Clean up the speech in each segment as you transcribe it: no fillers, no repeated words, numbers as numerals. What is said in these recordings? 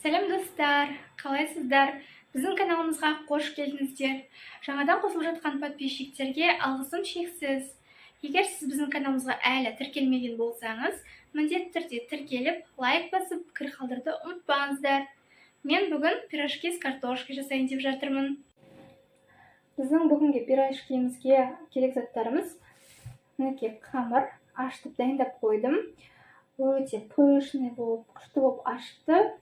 Сәлем достар, қалайсыздар? Біздің каналымызға қош келдіңіздер. Жаңадан қосылып жатқан подписчиктерге алғысым шексіз. Егер сіз біздің каналымызға әлі тіркелмеген болсаңыз, міндетті түрде тіркеліп, лайк басып, пікір қалдыруды ұмытпаңыздар. Мен бүгін пирожки с картошкой жасайын деп жатырмын. Біздің бүгінгі пирожкимізге керек заттарымыз: мінекей қамыр ашытып дайындап қойдым. Өте пышный болып, күшті болып ашытты.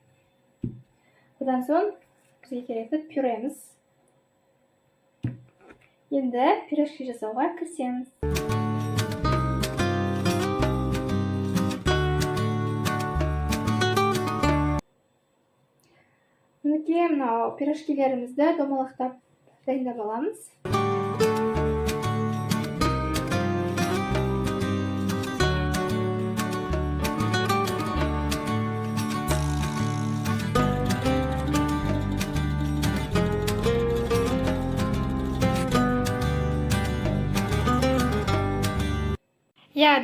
Одан соң бізге керекті пюреміз. Енді пирожки жасауға кірісеміз. Мінекей мынау пирожкилерімізді домалақтап дайындап аламыз.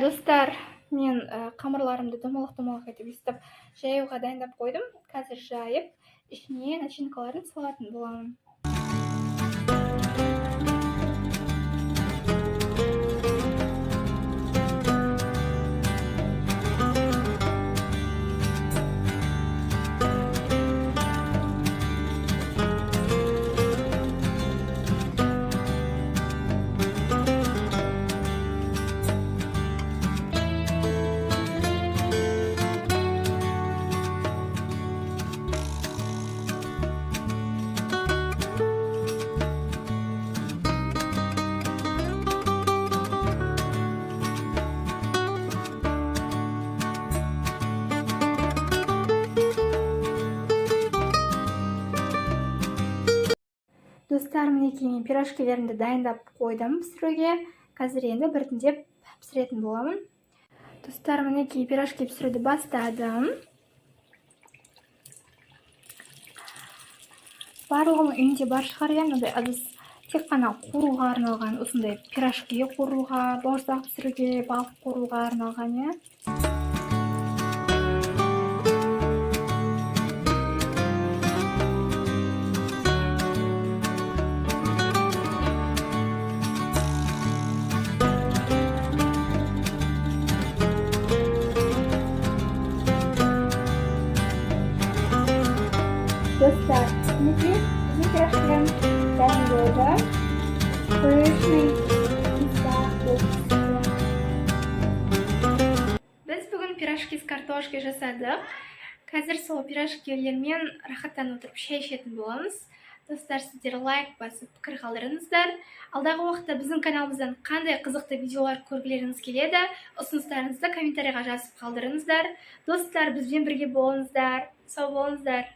Достар, мен қамырларымды домалақ етіп естіп жаюға дайындап қойдым. Қазір жайып, ішіне начинкаларын салатын боламын. Достар, мінекей мен пирожкилерімді дайындап қойдым пісіруге. Қазір енді біртіндеп пісіретін боламын. Достар, мінекей пирожки пісіруді бастадым. Барлығының үйінде бар шығар, мынандай ыдыс тек қана қуыруға арналған, осындай пирожки қуыруға, бауырсақ пісіруге, балық қуыруға арналған. Достар, мінекей біздің пирожкилерім дайын болды. Пышный, біз бүгін пирожки с картошкой жасадық. Қазір сол пирожкилермен рахаттанып отырып шай ішетін боламыз. Достар, сіздер лайк басып, пікір қалдырыңыздар. Алдағы уақытта біздің каналымыздан қандай қызықты видеолар көргілеріңіз келеді, ұсыныстарыңызды комментарийға жазып қалдырыңыздар. Достар, бізбен бірге болыңыздар. Сау болыңыздар.